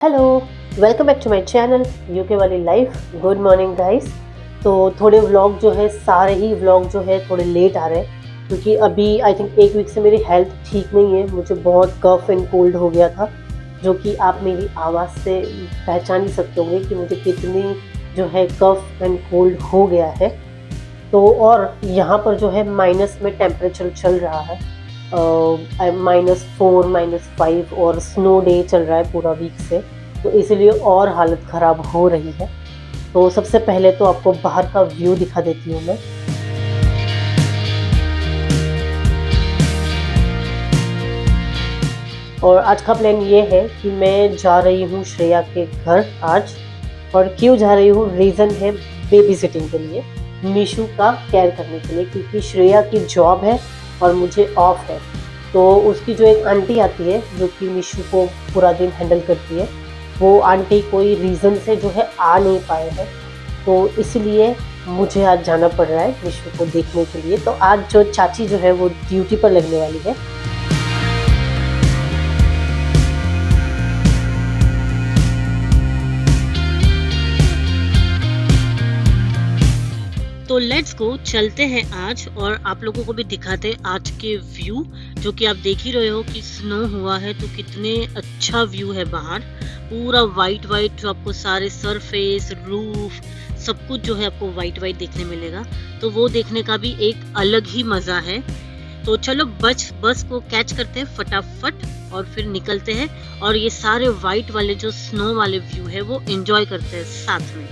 Hello, welcome back to my channel UK वाली life. Good morning guys. तो थोड़े vlog जो है, सारे ही व्लॉग जो है थोड़े लेट आ रहे हैं क्योंकि अभी आई थिंक एक वीक से मेरी हेल्थ ठीक नहीं है। मुझे बहुत कफ एंड कोल्ड हो गया था, जो कि आप मेरी आवाज़ से पहचान ही सकते होंगे कि मुझे कितनी जो है कफ एंड कोल्ड हो गया है। तो और यहाँ पर जो है माइनस में टेम्परेचर चल रहा है, -4 -5 और स्नो डे चल रहा है पूरा वीक से। तो इसलिए और हालत ख़राब हो रही है। तो सबसे पहले तो आपको बाहर का व्यू दिखा देती हूँ मैं। और आज का प्लान ये है कि मैं जा रही हूँ श्रेया के घर आज। और क्यों जा रही हूँ, रीज़न है बेबी सिटिंग के लिए, मीशू का केयर करने के लिए, क्योंकि श्रेया की जॉब है और मुझे ऑफ है। तो उसकी जो एक आंटी आती है जो कि मीशू को पूरा दिन हैंडल करती है, वो आंटी कोई रीज़न से जो है आ नहीं पाए हैं। तो इसलिए मुझे आज जाना पड़ रहा है मीशू को देखने के लिए। तो आज जो चाची जो है वो ड्यूटी पर लगने वाली है। तो लेट्स गो, चलते हैं आज और आप लोगों को भी दिखाते हैं आज के व्यू। जो कि आप देख ही रहे हो कि स्नो हुआ है, तो कितने अच्छा व्यू है बाहर। पूरा वाइट वाइट, जो आपको सारे सरफेस, रूफ, सब कुछ जो है आपको वाइट वाइट देखने मिलेगा। तो वो देखने का भी एक अलग ही मजा है। तो चलो बस को कैच करते हैं फटाफट और फिर निकलते हैं, और ये सारे वाइट वाले जो स्नो वाले व्यू है वो एंजॉय करते हैं साथ में।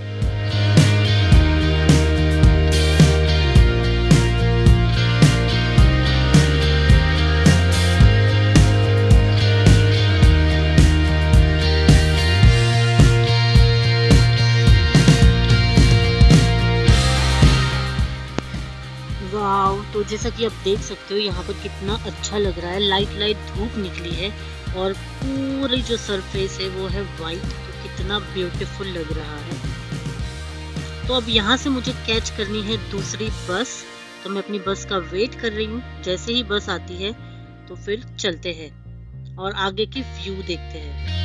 वाव, तो जैसा कि आप देख सकते हो यहाँ पर कितना अच्छा लग रहा है। लाइट लाइट धूप निकली है और पूरी जो सरफेस है वो है वाइट, तो कितना ब्यूटीफुल लग रहा है। तो अब यहाँ से मुझे कैच करनी है दूसरी बस, तो मैं अपनी बस का वेट कर रही हूँ। जैसे ही बस आती है तो फिर चलते हैं और आगे की व्यू देखते हैं।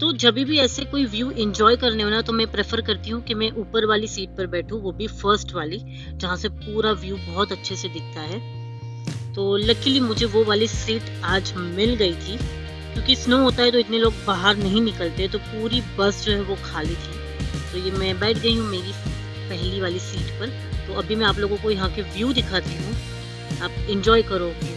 तो जब भी ऐसे कोई व्यू एंजॉय करने हो ना, तो मैं प्रेफर करती हूँ कि मैं ऊपर वाली सीट पर बैठूँ, वो भी फर्स्ट वाली, जहाँ से पूरा व्यू बहुत अच्छे से दिखता है। तो लकीली मुझे वो वाली सीट आज मिल गई थी, क्योंकि स्नो होता है तो इतने लोग बाहर नहीं निकलते, तो पूरी बस जो है वो खाली थी। तो ये मैं बैठ गई हूँ मेरी पहली वाली सीट पर। तो अभी मैं आप लोगों को यहाँ के व्यू दिखाती हूँ, आप एंजॉय करो व्यूज।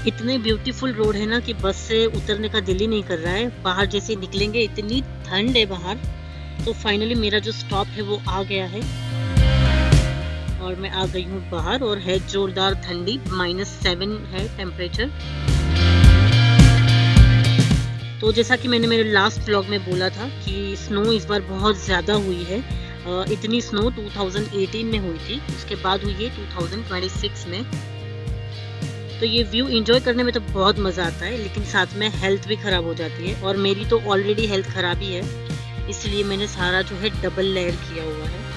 इतने ब्यूटीफुल रोड है ना कि बस से उतरने का दिल ही नहीं कर रहा है। बाहर जैसे निकलेंगे इतनी ठंड है बाहर। तो फाइनली मेरा जो स्टॉप है वो आ गया है और मैं आ गई हूँ बाहर, और है जोरदार ठंडी, -7 है टेम्परेचर। तो जैसा कि मैंने मेरे लास्ट व्लॉग में बोला था कि स्नो इस बार बहुत ज़्यादा हुई है। इतनी स्नो 2018 में हुई थी, उसके बाद हुई है 2026 में। तो ये व्यू एंजॉय करने में तो बहुत मज़ा आता है, लेकिन साथ में हेल्थ भी ख़राब हो जाती है, और मेरी तो ऑलरेडी हेल्थ ख़राब ही है, इसलिए मैंने सारा जो है डबल लेयर किया हुआ है।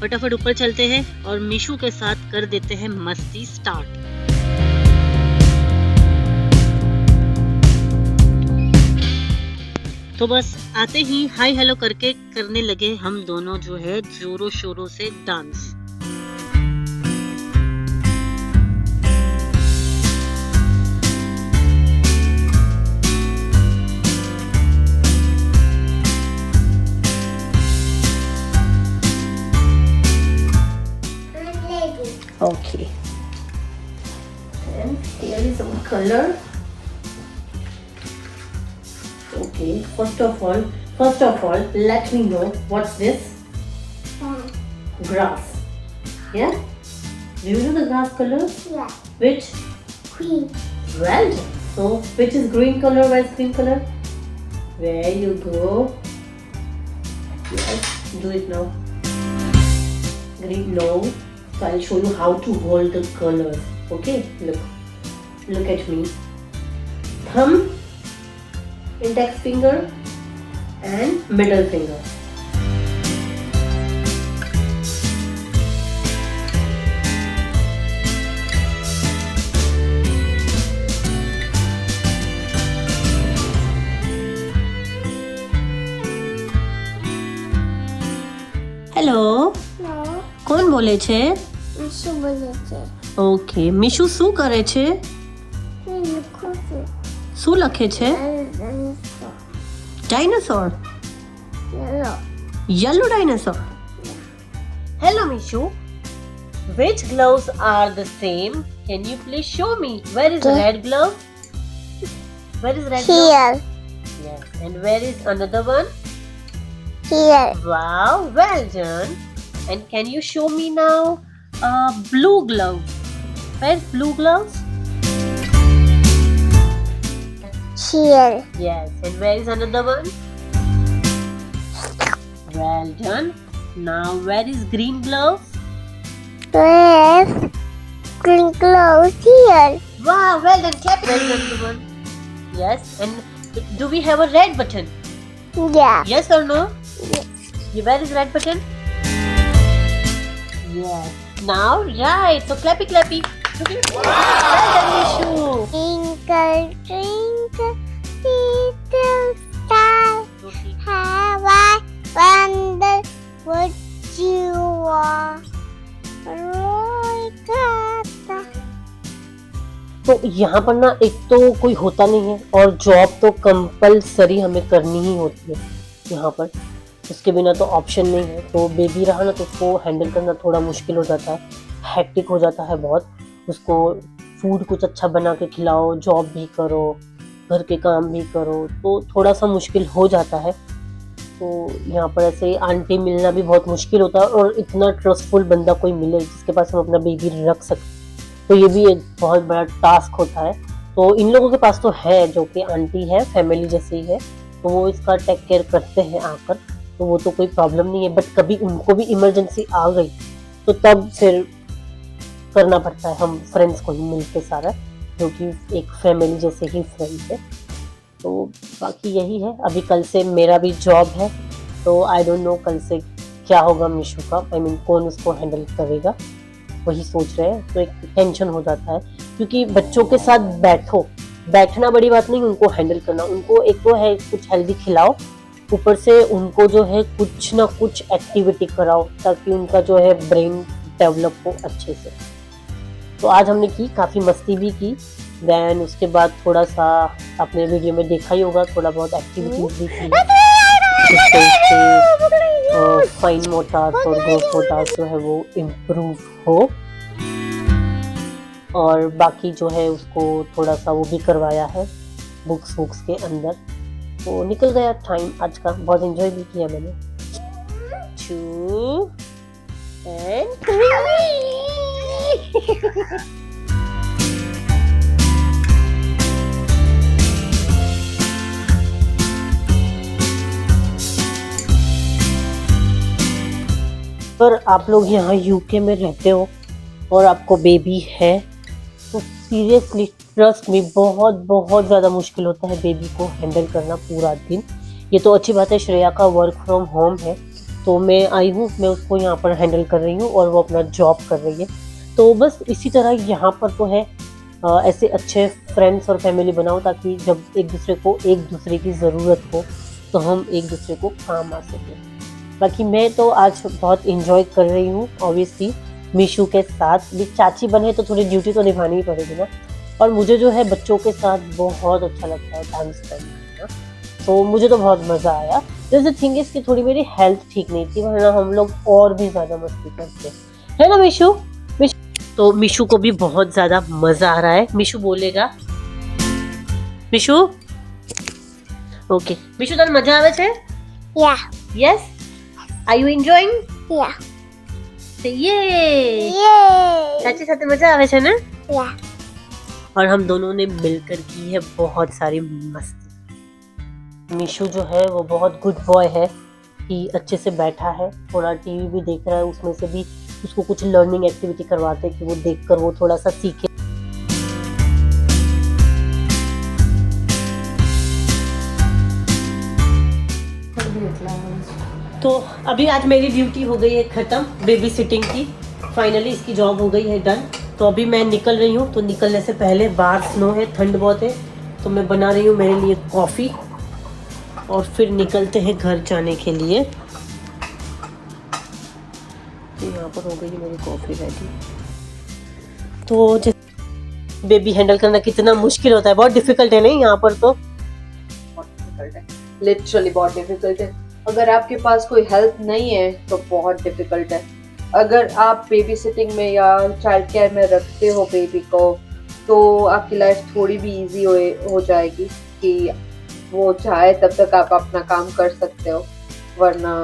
फटाफट ऊपर चलते हैं और मीशू के साथ कर देते हैं मस्ती स्टार्ट। तो बस आते ही हाय हेलो करके करने लगे हम दोनों जो है जोरों शोरों से dance. Okay. And here is some color. Okay, first of all, let me know what's this? Grass. Yeah? Do you know the grass color? Yeah. Which? Green. Well done. So, which is green color? Where's green color? There you go. Yes, do it now. Green, no. So I'll show you how to hold the colors. Okay, look at me. Thumb, index finger, and middle finger. Hello, No. કોણ બોલે છે? શું બોલે છે? Okay, Mishu શું કરે છે? હું લખું છું. શું લખે છે? Dinosaur. Yellow. Yellow dinosaur. Hello, Mishu. Which gloves are the same? Can you please show me? Where is Okay. red glove? Where is red glove? Here. Yes. And where is another one? Here. Wow, well done. And can you show me now blue gloves? Where's blue gloves? Here. Yes. And where is another one? Well done. Now where is green gloves? Where's green clothes? Here. Wow, well done. Clap. Well done, Suman. Yes. And do we have a red button? Yeah. Yes or no? Yes. Where is red button? Yes. Now, right. So clappy, clappy. Okay. Well done, Mishu. Twinkle, twinkle, little star, how I wonder what you are. तो यहाँ पर ना एक तो कोई होता नहीं है और जॉब तो कंपलसरी हमें करनी ही होती है यहाँ पर, उसके बिना तो ऑप्शन नहीं है। तो बेबी रहा ना तो उसको हैंडल करना थोड़ा मुश्किल हो जाता है, हैक्टिक हो जाता है बहुत। उसको फूड कुछ अच्छा बना के खिलाओ, जॉब भी करो, घर के काम भी करो, तो थोड़ा सा मुश्किल हो जाता है। तो यहाँ पर ऐसे आंटी मिलना भी बहुत मुश्किल होता है और इतना ट्रस्टफुल बंदा कोई मिले जिसके पास हम अपना बेबी रख सकते, तो ये भी एक बहुत बड़ा टास्क होता है। तो इन लोगों के पास तो है, जो कि आंटी है, फैमिली जैसे ही है, तो वो इसका टेक केयर करते हैं आकर, तो वो तो कोई प्रॉब्लम नहीं है। बट कभी उनको भी इमरजेंसी आ गई तो तब फिर करना पड़ता है हम फ्रेंड्स को ही मिलके सारा, जो कि एक फैमिली जैसे ही फ्रेंड्स है। तो बाकी यही है। अभी कल से मेरा भी जॉब है, तो आई डोंट नो कल से क्या होगा मिशू का, आई मीन कौन उसको हैंडल करेगा, वही सोच रहे हैं। तो एक टेंशन हो जाता है, क्योंकि बच्चों के साथ बैठना बड़ी बात नहीं, उनको हैंडल करना। उनको एक तो है कुछ हेल्दी खिलाओ, ऊपर से उनको जो है कुछ ना कुछ एक्टिविटी कराओ, ताकि उनका जो है ब्रेन डेवलप हो अच्छे से। तो आज हमने की, काफ़ी मस्ती भी की। देन उसके बाद थोड़ा सा आपने वीडियो में देखा ही होगा, थोड़ा बहुत एक्टिविटीज भी की, जिससे फाइन मोटार्स और ग्रोथ मोटार्स जो है वो इम्प्रूव हो। और बाकी जो है उसको थोड़ा सा वो भी करवाया है बुक्स के अंदर। तो निकल गया टाइम आज का, बहुत एंजॉय भी किया मैंने। 2 and 3 पर आप लोग यहाँ यूके में रहते हो और आपको बेबी है, तो सीरियसली ट्रस्ट में बहुत ज़्यादा मुश्किल होता है बेबी को हैंडल करना पूरा दिन। ये तो अच्छी बात है, श्रेया का वर्क फ्रॉम होम है, तो मैं आई हूँ, मैं उसको यहाँ पर हैंडल कर रही हूँ और वो अपना जॉब कर रही है। तो बस इसी तरह यहाँ पर तो है, ऐसे अच्छे फ्रेंड्स और फैमिली बनाओ, ताकि जब एक दूसरे की ज़रूरत हो तो हम एक दूसरे को काम आ सकें। बाकी मैं तो आज बहुत इंजॉय कर रही हूँ, ऑब्वियसली मीशू के साथ भी। चाची बने तो थोड़ी ड्यूटी तो निभानी ही पड़ेगी ना, और मुझे जो है बच्चों के साथ बहुत अच्छा लगता है टाइम स्पेंड करना, तो मुझे तो बहुत मज़ा आया। जैसे थिंग इज कि थोड़ी मेरी हेल्थ ठीक नहीं थी, वरना हम लोग और भी ज़्यादा मस्ती करते हैं, है ना मीशू? तो मिशू को भी बहुत ज़्यादा मज़ा आ रहा है। मिशू बोलेगा, मिशू ओके मिशू तने मजा આવે છે? Yeah. Yes? Are you enjoying? Yeah. Say yay! Yay. चाची साथे मजा આવે છે ना? Yeah. और हम दोनों ने मिलकर की है बहुत सारी मस्ती। मिशू जो है वो बहुत गुड बॉय है कि अच्छे से बैठा है, थोड़ा टीवी भी देख रहा है, उसमें से भी उसको कुछ लर्निंग एक्टिविटी करवाते हैं कि वो देखकर वो थोड़ा सा सीखे। तो अभी आज मेरी ड्यूटी हो गई है ख़त्म बेबी सिटिंग की, फाइनली इसकी जॉब हो गई है डन। तो अभी मैं निकल रही हूँ, तो निकलने से पहले बाहर स्नो है, ठंड बहुत है, तो मैं बना रही हूँ मेरे लिए कॉफ़ी और फिर निकलते हैं घर जाने के लिए। तो यहाँ पर हो गई मेरी कॉफ़ी रेडी। तो जैसे बेबी हैंडल करना कितना मुश्किल होता है, बहुत डिफिकल्ट है नहीं यहाँ पर, तो बहुत डिफिकल्ट है, लिटरली बहुत डिफिकल्ट है। अगर आपके पास कोई हेल्प नहीं है तो बहुत डिफिकल्ट है। अगर आप बेबी सिटिंग में या चाइल्ड केयर में रखते हो बेबी को, तो आपकी लाइफ थोड़ी भी इजी हो जाएगी कि वो चाहे तब तक आप अपना काम कर सकते हो, वरना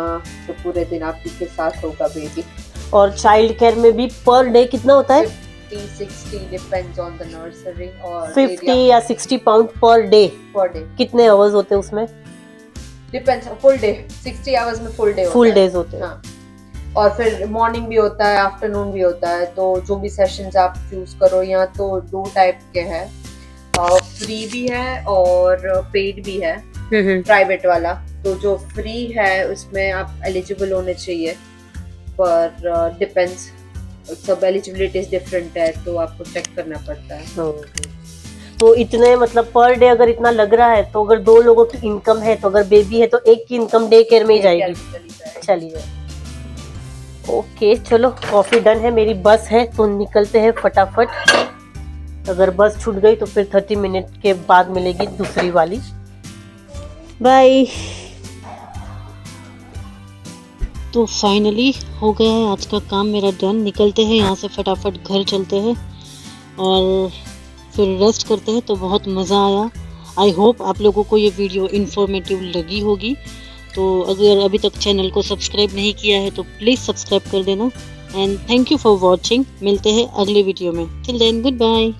तो पूरे दिन आपके के साथ होगा बेबी। और चाइल्ड केयर में भी पर डे कितना होता है? 50-60 डिपेंड्स ऑन द नर्सरी और 50 या 60 पाउंड पर डे। कितने आवर्स होते हैं उसमें? डिपेंड्स, फुल डे 60 आवर्स में फुल डे होता फुल है। डेज होते हैं। हाँ, और फिर मॉर्निंग भी होता है, आफ्टरनून भी होता है। तो जो भी सेशंस आप चूज करो, यहाँ तो 2 टाइप के हैं, फ्री भी है और पेड भी है, प्राइवेट वाला। तो जो फ्री है उसमें आप एलिजिबल होने चाहिए, पर डिपेंड्स, सब एलिजिबिलिटीज डिफरेंट है, तो आपको चेक करना पड़ता है। तो इतने मतलब पर डे अगर इतना लग रहा है, तो अगर 2 लोगों की इनकम है, तो अगर बेबी है तो एक की इनकम डे केयर में ही जाएगी। चलिए ओके, चलो कॉफी डन है, मेरी बस है तो निकलते हैं फटाफट। अगर बस छूट गई तो फिर 30 मिनट के बाद मिलेगी दूसरी वाली। बाय। तो फाइनली हो गया है आज का काम मेरा डन। निकलते हैं यहाँ से, फटाफट घर चलते हैं और फिर रेस्ट करते हैं। तो बहुत मज़ा आया। आई होप आप लोगों को ये वीडियो इन्फॉर्मेटिव लगी होगी। तो अगर अभी तक चैनल को सब्सक्राइब नहीं किया है तो प्लीज़ सब्सक्राइब कर देना। And thank you for watching. मिलते हैं अगले वीडियो में। Till then, good bye.